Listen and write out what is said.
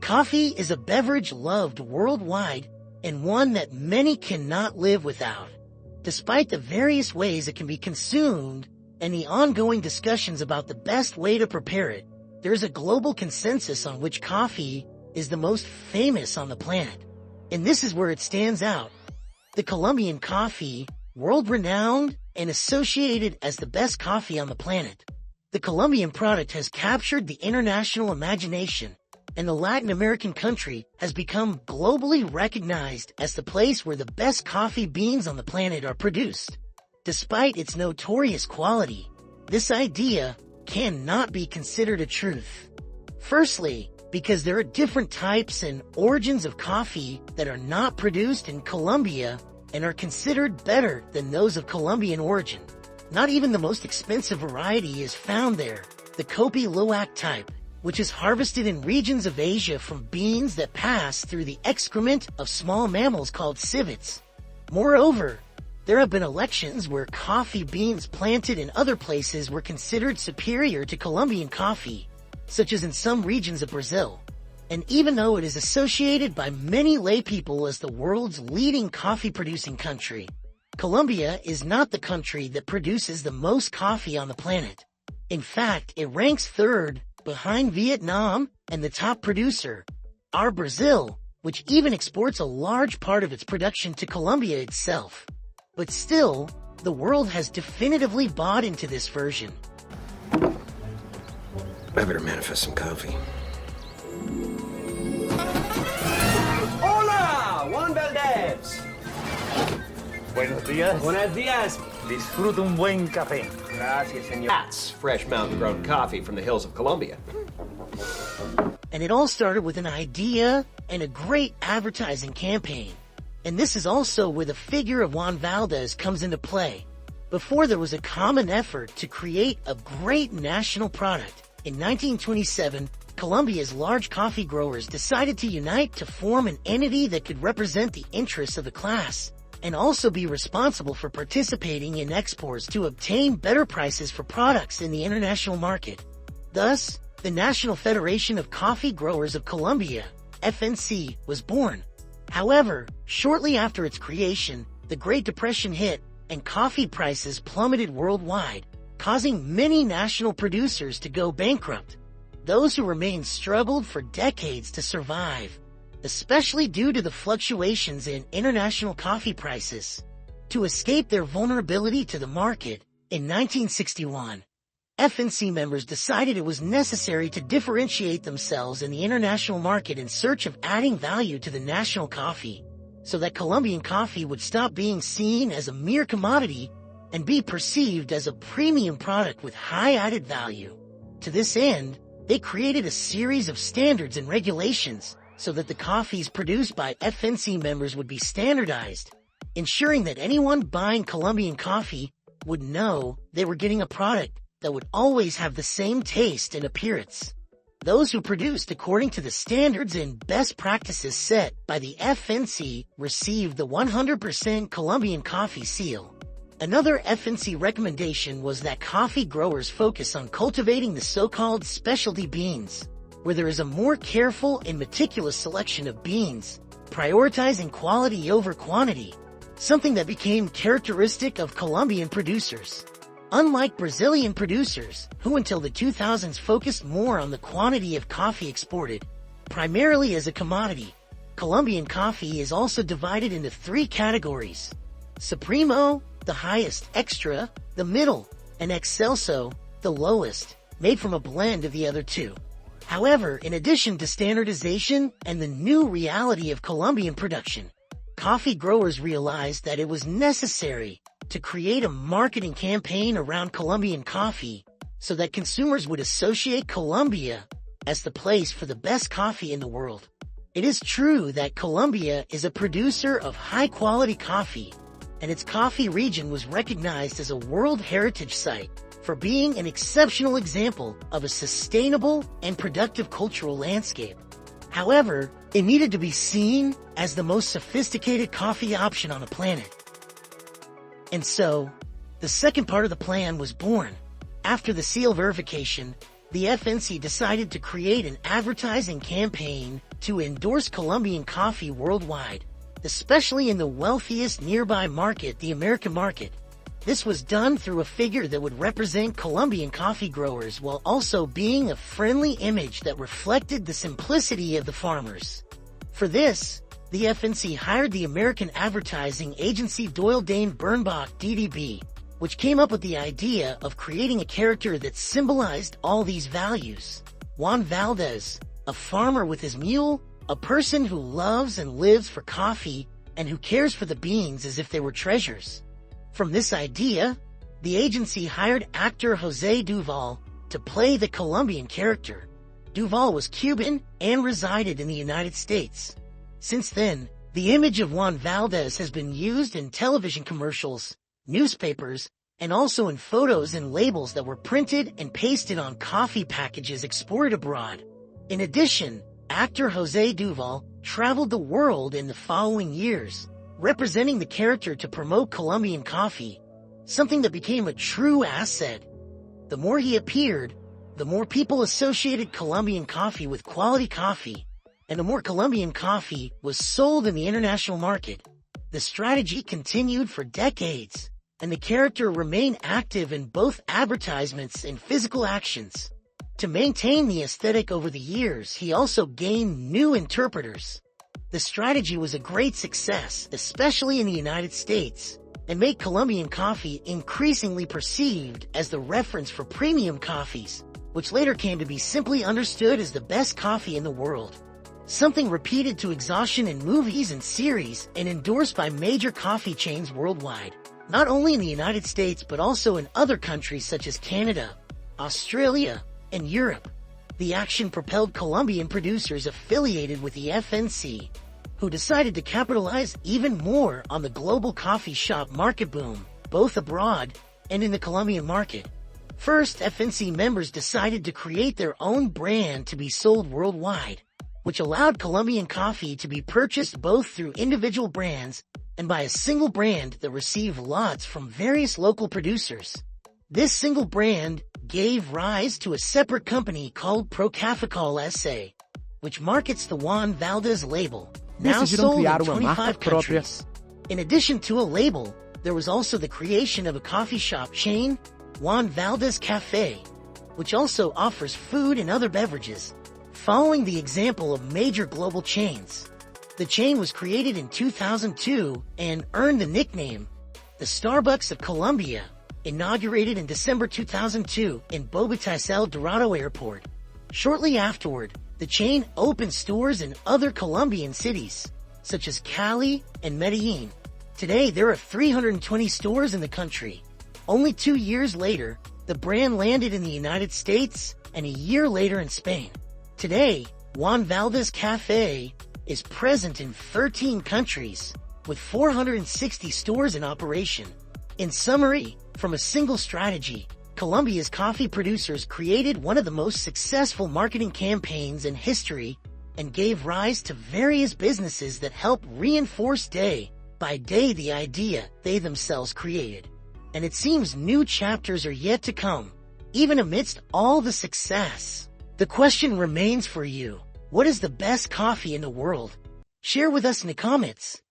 Coffee is a beverage loved worldwide and one that many cannot live without. Despite the various ways it can be consumed and the ongoing discussions about the best way to prepare it, there is a global consensus on which coffee is the most famous on the planet. And this is where it stands out. The Colombian coffee, world-renowned and associated as the best coffee on the planet. The Colombian product has captured the international imagination, and the Latin American country has become globally recognized as the place where the best coffee beans on the planet are produced. Despite its notorious quality, this idea cannot be considered a truth. Firstly, because there are different types and origins of coffee that are not produced in Colombia and are considered better than those of Colombian origin. Not even the most expensive variety is found there, the Kopi Luwak type, which is harvested in regions of Asia from beans that pass through the excrement of small mammals called civets. Moreover, there have been elections where coffee beans planted in other places were considered superior to Colombian coffee, such as in some regions of Brazil. And even though it is associated by many laypeople as the world's leading coffee-producing country, Colombia is not the country that produces the most coffee on the planet. In fact, it ranks third behind Vietnam, and the top producer are Brazil, which even exports a large part of its production to Colombia itself. But still, the world has definitively bought into this version. I better manifest some coffee. Hola, Juan Valdez. Buenos días. Buenos días. Disfruta un buen café. Gracias, señor. That's fresh mountain-grown coffee from the hills of Colombia. And it all started with an idea and a great advertising campaign. And this is also where the figure of Juan Valdez comes into play. Before there was a common effort to create a great national product, in 1927, Colombia's large coffee growers decided to unite to form an entity that could represent the interests of the class and also be responsible for participating in exports to obtain better prices for products in the international market. Thus, the National Federation of Coffee Growers of Colombia, FNC, was born. However, shortly after its creation, the Great Depression hit and coffee prices plummeted worldwide, causing many national producers to go bankrupt. Those who remained struggled for decades to survive, especially due to the fluctuations in international coffee prices. To escape their vulnerability to the market, in 1961, FNC members decided it was necessary to differentiate themselves in the international market in search of adding value to the national coffee, so that Colombian coffee would stop being seen as a mere commodity and be perceived as a premium product with high added value. To this end, they created a series of standards and regulations so that the coffees produced by FNC members would be standardized, ensuring that anyone buying Colombian coffee would know they were getting a product that would always have the same taste and appearance. Those who produced according to the standards and best practices set by the FNC received the 100% Colombian coffee seal. Another FNC recommendation was that coffee growers focus on cultivating the so-called specialty beans, where there is a more careful and meticulous selection of beans, prioritizing quality over quantity, something that became characteristic of Colombian producers. Unlike Brazilian producers, who until the 2000s focused more on the quantity of coffee exported, primarily as a commodity, Colombian coffee is also divided into three categories: Supremo, the highest; Extra, the middle; and Excelso, the lowest, made from a blend of the other two. However, in addition to standardization and the new reality of Colombian production, coffee growers realized that it was necessary to create a marketing campaign around Colombian coffee so that consumers would associate Colombia as the place for the best coffee in the world. It is true that Colombia is a producer of high-quality coffee, and its coffee region was recognized as a World Heritage Site for being an exceptional example of a sustainable and productive cultural landscape. However, it needed to be seen as the most sophisticated coffee option on the planet. And so, the second part of the plan was born. After the seal verification, the FNC decided to create an advertising campaign to endorse Colombian coffee worldwide, especially in the wealthiest nearby market, the American market. This was done through a figure that would represent Colombian coffee growers while also being a friendly image that reflected the simplicity of the farmers. For this, the FNC hired the American advertising agency Doyle Dane Bernbach DDB, which came up with the idea of creating a character that symbolized all these values. Juan Valdez, a farmer with his mule, a person who loves and lives for coffee and who cares for the beans as if they were treasures. From this idea, the agency hired actor Jose Duval to play the Colombian character. Duval was Cuban and resided in the United States. Since then, the image of Juan Valdez has been used in television commercials, newspapers, and also in photos and labels that were printed and pasted on coffee packages exported abroad. In addition, actor Jose Duval traveled the world in the following years, representing the character to promote Colombian coffee, something that became a true asset. The more he appeared, the more people associated Colombian coffee with quality coffee, and the more Colombian coffee was sold in the international market. The strategy continued for decades, and the character remained active in both advertisements and physical actions. To maintain the aesthetic over the years, he also gained new interpreters. The strategy was a great success, especially in the United States, and made Colombian coffee increasingly perceived as the reference for premium coffees, which later came to be simply understood as the best coffee in the world. Something repeated to exhaustion in movies and series and endorsed by major coffee chains worldwide, not only in the United States but also in other countries such as Canada, Australia, and Europe. The action propelled Colombian producers affiliated with the FNC, who decided to capitalize even more on the global coffee shop market boom, both abroad and in the Colombian market. First, FNC members decided to create their own brand to be sold worldwide, which allowed Colombian coffee to be purchased both through individual brands and by a single brand that received lots from various local producers. This single brand gave rise to a separate company called Procafecol S.A., which markets the Juan Valdez label, now sold in 25 countries. In addition to a label, there was also the creation of a coffee shop chain, Juan Valdez Cafe, which also offers food and other beverages, following the example of major global chains. The chain was created in 2002 and earned the nickname the Starbucks of Colombia, inaugurated in December 2002 in Bogotá's El Dorado Airport. Shortly afterward, the chain opened stores in other Colombian cities, such as Cali and Medellin. Today, there are 320 stores in the country. Only 2 years later, the brand landed in the United States and a year later in Spain. Today, Juan Valdez Cafe is present in 13 countries, with 460 stores in operation. In summary, from a single strategy, Colombia's coffee producers created one of the most successful marketing campaigns in history and gave rise to various businesses that help reinforce day by day the idea they themselves created. And it seems new chapters are yet to come, even amidst all the success. The question remains for you: what is the best coffee in the world? Share with us in the comments.